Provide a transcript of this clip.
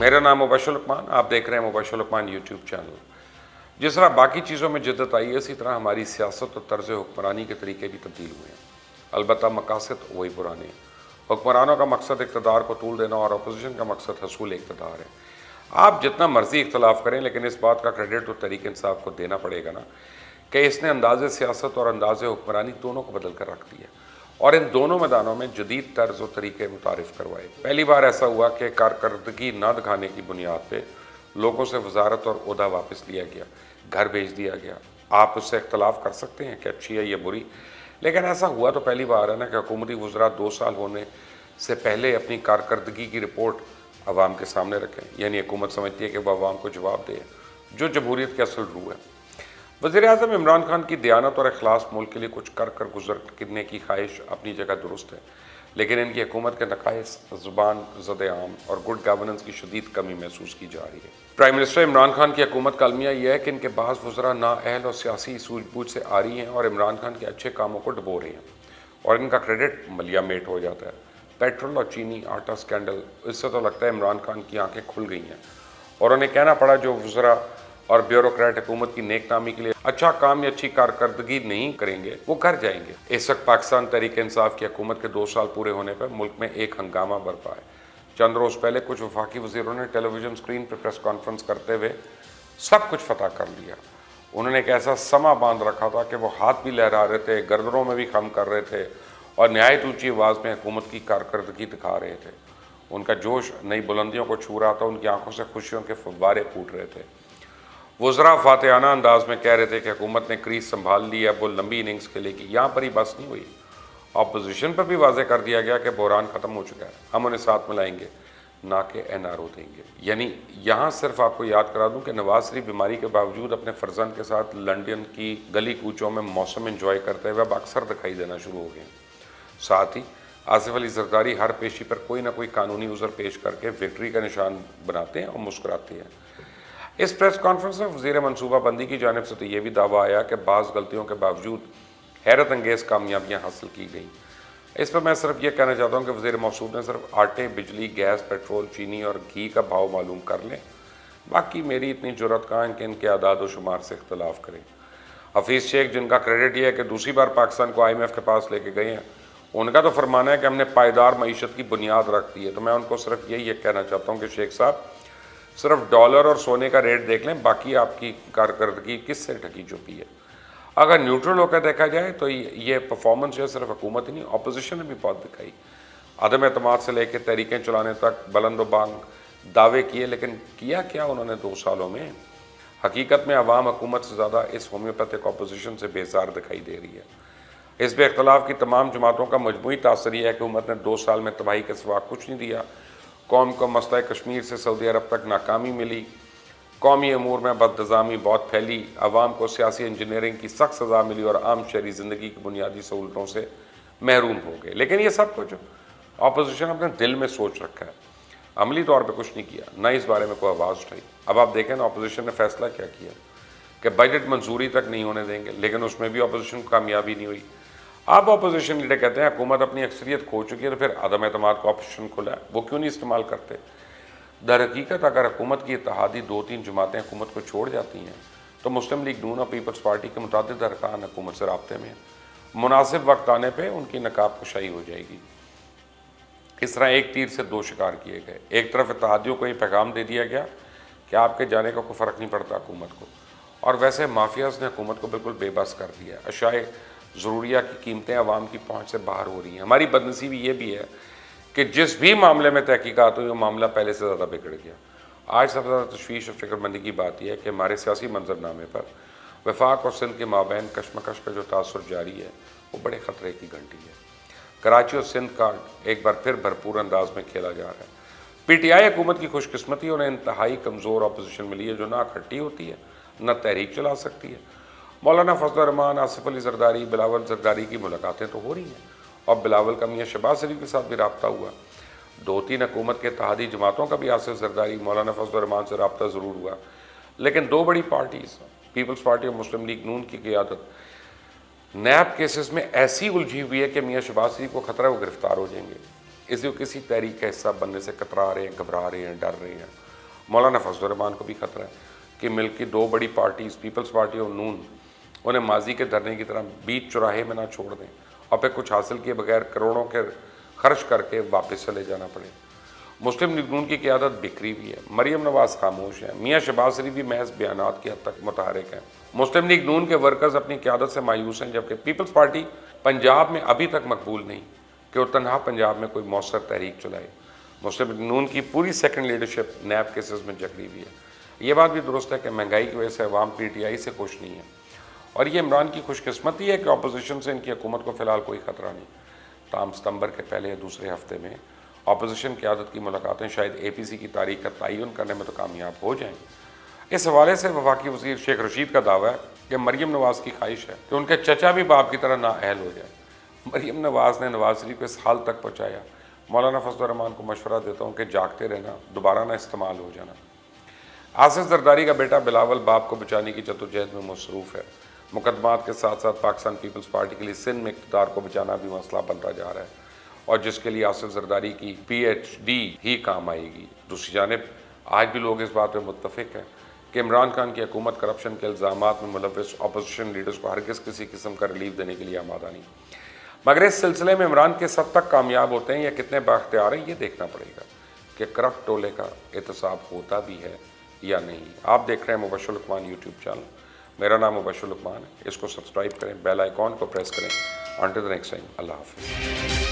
मेरा नाम मुबशर लुकमान, आप देख रहे हैं मुबशर लुकमान यूट्यूब चैनल। जिस तरह बाकी चीज़ों में जिद्दत आई है, इसी तरह हमारी सियासत और तर्ज हुक्मरानी के तरीके भी तब्दील हुए हैं। अलबत्ता मकासद वही पुराने हैं। हुक्मरानों का मकसद इक़्तिदार को तूल देना और अपोजिशन का मकसद हसूल इक़्तिदार है। आप जितना मर्जी इख्तलाफ करें, लेकिन इस बात का क्रेडिट तो तहरीक इंसाफ को देना पड़ेगा ना कि इसने अंदाज़ सियासत और अंदाज़ हुक्मरानी दोनों को बदल कर रख दिया और इन दोनों मैदानों में जदीद तर्ज और तरीके मुतारिफ करवाए। पहली बार ऐसा हुआ कि कारकर्दगी न दिखाने की बुनियाद पर लोगों से वजारत और ओहदा वापस लिया गया, घर भेज दिया गया। आप उससे इख्तलाफ कर सकते हैं कि अच्छी है या बुरी, लेकिन ऐसा हुआ तो पहली बार है ना कि हुकूमती वज़रा 2 साल होने से पहले अपनी कारकर्दगी की रिपोर्ट अवाम के सामने रखें। यानी हुकूमत समझती है कि वह अवाम को जवाब दे, जो जमहूरियत की असल रूह है। वज़ीर-ए-आज़म इमरान खान की दयानत और इखलास मुल्क के लिए कुछ कर कर गुजर करने की ख्वाहिश अपनी जगह दुरुस्त है, लेकिन इनकी हुकूमत के नकाइस, ज़ुबान ज़द-ए-आम और गुड गवर्नेंस की शदीद कमी महसूस की जा रही है। प्राइम मिनिस्टर इमरान खान की हुकूमत का अलमिया यह है कि इनके बाज़ वज़रा नाअहल और सियासी सूझबूझ से आ रही हैं और इमरान खान के अच्छे कामों को डुबो रही हैं और इनका क्रेडिट मलिया मेट हो जाता है। पेट्रोल और चीनी आटा स्कैंडल, इससे तो लगता है इमरान खान की आंखें खुल गई हैं और उन्हें कहना पड़ा जो वज़रा और ब्यूरोक्रेट हुकूमत की नेक नामी के लिए अच्छा काम या अच्छी कारकर्दगी नहीं करेंगे, वो घर जाएंगे। इस वक्त पाकिस्तान तहरीक इंसाफ की हुकूमत के 2 साल पूरे होने पर मुल्क में एक हंगामा बरपा है। चंद रोज़ पहले कुछ वफाकी वज़ीरों ने टेलीविज़न स्क्रीन पर प्रेस कॉन्फ्रेंस करते हुए सब कुछ फतह कर लिया। उन्होंने एक ऐसा समा बांध रखा था कि वो हाथ भी लहरा रहे थे, गर्दनों में भी खम कर रहे थे और नहायत ऊँची आवाज़ में हुकूमत की कारकर्दगी दिखा रहे थे। उनका जोश नई बुलंदियों को छू रहा था, उनकी आंखों से खुशियों के फव्वारे फूट रहे थे। वज़रा फातिहाना अंदाज में कह रहे थे कि हुकूमत ने क्रीज संभाल ली, अब वो लंबी इनिंग्स खेलेगी। यहाँ पर ही बस नहीं हुई, अपोजिशन पर भी वाज़े कर दिया गया कि बहरान ख़त्म हो चुका है, हम उन्हें साथ मिलाएंगे, ना कि NRO देंगे। यानी यहाँ सिर्फ आपको याद करा दूँ कि नवाज शरीफ बीमारी के बावजूद अपने फर्जंद के साथ लंदन की गली कूचों में मौसम एंजॉय करते हुए अब अक्सर दिखाई देना शुरू हो गए। साथ ही आसिफ अली जरदारी हर पेशी पर कोई ना कोई कानूनी उज़र पेश करके विक्ट्री का निशान बनाते हैं और मुस्कुराते हैं। इस प्रेस कॉन्फ्रेंस में वज़ीर मनसूबाबंदी की जानिब से तो ये भी दावा आया कि बाज़ गलतियों के बावजूद हैरत अंगेज़ कामयाबियाँ हासिल की गई। इस पर मैं सिर्फ ये कहना चाहता हूँ कि वज़ीर मौसूद ने सिर्फ आटे, बिजली, गैस, पेट्रोल, चीनी और घी का भाव मालूम कर लें। बाकी मेरी इतनी जुर्रत कहाँ है कि इनके आदाद व शुमार से इख्तलाफ करें। हफीज़ शेख, जिनका क्रेडिट ये है कि दूसरी बार पाकिस्तान को IMF के पास लेके गए हैं, उनका तो फरमाना है कि हमने पायदार मईशत की बुनियाद रख दी है। तो मैं उनको सिर्फ यही कहना चाहता हूँ कि शेख साहब, सिर्फ डॉलर और सोने का रेट देख लें, बाकी आपकी कारकर्दगी किससे ढकी छुपी है। अगर न्यूट्रल होकर देखा जाए तो ये परफॉर्मेंस जो है सिर्फ हुकूमत ही नहीं, अपोजिशन ने भी बहुत दिखाई। अदम एतमाद से लेकर तहरीकें चलाने तक बुलंद बांग दावे किए, लेकिन किया क्या उन्होंने 2 सालों में। हकीकत में अवाम हुकूमत से ज़्यादा इस होम्योपैथिक अपोजिशन से बेजार दिखाई दे रही है। हिज़्ब इख्तिलाफ की तमाम जमातों का मजमूई तासर यह है कि हुकूमत ने 2 साल में तबाही के सिवा कुछ नहीं दिया। कौम को मसला कश्मीर से सऊदी अरब तक नाकामी मिली, कौमी अमूर में बदनिज़ामी बहुत फैली, अवाम को सियासी इंजीनियरिंग की सख्त सज़ा मिली और आम शहरी ज़िंदगी की बुनियादी सहूलतों से महरूम हो गए। लेकिन ये सब कुछ अपोजिशन अपने दिल में सोच रखा है, अमली तौर पर कुछ नहीं किया, ना इस बारे में कोई आवाज़ उठाई। अब आप देखें ना, अपोजिशन ने फैसला क्या किया कि बजट मंजूरी तक नहीं होने देंगे, लेकिन उसमें भी अपोजिशन को कामयाबी नहीं हुई। अब अपोजिशन लीडर कहते हैं हुकूमत अपनी अक्सरियत खो चुकी है, तो फिर अदम एतमाद को ऑप्शन खुला है, वो क्यों नहीं इस्तेमाल करते। दर हकीकत अगर हुकूमत की इत्तेहादी 2-3 जमातें हुकूमत को छोड़ जाती हैं तो मुस्लिम लीग नून और पीपल्स पार्टी के मुतादिद अरकान हुकूमत से राब्ते में मुनासिब वक्त आने पर उनकी नकाब कुशाई हो जाएगी। इस तरह एक तीर से 2 शिकार किए गए। एक तरफ इत्तेहादियों को ये पैगाम दे दिया गया कि आपके जाने का कोई फ़र्क नहीं पड़ता हुकूमत को, और वैसे माफियाज़ ने हुकूमत को बिल्कुल बेबस कर दिया। अशाए ज़रूरिया की कीमतें आवाम की पहुँच से बाहर हो रही हैं। हमारी बदनसीबी ये भी है कि जिस भी मामले में तहकीकात हुई वो मामला पहले से ज़्यादा बिगड़ गया। आज सबसे ज़्यादा तशवीश और फ़िक्रमंदी की बात यह है कि हमारे सियासी मंजरनामे पर वफाक और सिंध के माबैन कशमकश का जो तासुर जारी है वो बड़े ख़तरे की घंटी है। कराची और सिंध कार्ड एक बार फिर भरपूर अंदाज में खेला जा रहा है। PTI हुकूमत की खुशकिस्मती उन्हें इंतहाई कमज़ोर अपोजिशन मिली है जो ना इकट्ठी होती है ना तहरीक चला सकती है। मौलाना फजल रहमान, आसिफ अली जरदारी, बिलावल जरदारी की मुलाकातें तो हो रही हैं और बिलावल का मियाँ शहबाज शरीफ के साथ भी रब्ता हुआ। 2-3 हुकूमत के इत्तेहादी जमातों का भी आसिफ जरदारी, मौलाना फजल रहमान से रब्ता ज़रूर हुआ, लेकिन 2 बड़ी पार्टीज़ पीपल्स पार्टी और मुस्लिम लीग नून की क़ियादत नैब केसेस में ऐसी उलझी हुई है कि मियाँ शहबाज शरीफ को खतरा है वो गिरफ्तार हो जाएंगे, इसलिए किसी तहरीक का हिस्सा बनने से कतरा रहे हैं, घबरा रहे हैं, डर रहे हैं। मौलाना फजल रहमान को भी खतरा है कि मिल्क की दो बड़ी पार्टीज़ पीपल्स पार्टी और नून उन्हें माजी के धरने की तरह बीच चौराहे में ना छोड़ दें और फिर कुछ हासिल किए बगैर करोड़ों के खर्च करके वापस चले जाना पड़े। मुस्लिम लीग नून की क़यादत बिखरी हुई है, मरीम नवाज खामोश है, मियाँ शहबाज शरीफ भी महज बयानात की हद तक मुतहरिक हैं। मुस्लिम लीग नून के वर्कर्स अपनी क़यादत से मायूस हैं, जबकि पीपल्स पार्टी पंजाब में अभी तक मकबूल नहीं कि वो तनहा पंजाब में कोई मौसर तहरीक चलाए। मुस्लिम लीग नून की पूरी सेकंड लीडरशिप नैब केसेस में जकड़ी हुई है। ये बात भी दुरुस्त है कि महंगाई की वजह से अवाम PTI से खुश नहीं है और ये इमरान की खुशकिस्मती है कि अपोजिशन से इनकी हुकूमत को फ़िलहाल कोई ख़तरा नहीं। ताम सितंबर के पहले या दूसरे हफ्ते में अपोजिशन क़यादत की मुलाकातें शायद APC की तारीख का तयन करने में तो कामयाब हो जाएँ। इस हवाले से वफाकी वज़ीर शेख रशीद का दावा है कि मरीम नवाज़ की ख्वाहिश है कि उनके चचा भी बाप की तरह नाअहल हो जाए। मरीम नवाज़ ने नवाज शरीफ को इस हाल तक पहुँचाया। मौलाना फजल रहमान को मशवरा देता हूँ कि जागते रहना, दोबारा ना इस्तेमाल हो जाना। आसिफ जरदारी का बेटा बिलावल बाप को बचाने की जद्दोजहद में मसरूफ़ है। मुकदमात के साथ साथ पाकिस्तान पीपल्स पार्टी के लिए सिंध में इक़्तिदार को बचाना भी मसला बनता जा रहा है और जिसके लिए आसिफ जरदारी की PhD ही काम आएगी। दूसरी जानिब आज भी लोग इस बात पर मुत्तफ़िक हैं कि इमरान खान की हुकूमत करप्शन के इल्ज़ामात में मुलव्वस अपोजिशन लीडर्स को हरगिज़ किसी किस्म का रिलीफ देने के लिए आमादा नहीं। मगर इस सिलसिले में इमरान किस हद तक कामयाब होते हैं या कितने बाख्तियार हैं, ये देखना पड़ेगा कि करप्ट टोले का एहतसाब होता भी है या नहीं। आप देख रहे हैं मुबश्शिर लुकमान यूट्यूब चैनल। मेरा नाम मुबश्शिर लुकमान है। इसको सब्सक्राइब करें, बेल आइकॉन को प्रेस करें। अंटिल द नेक्स्ट टाइम, अल्लाह हाफ़िज़।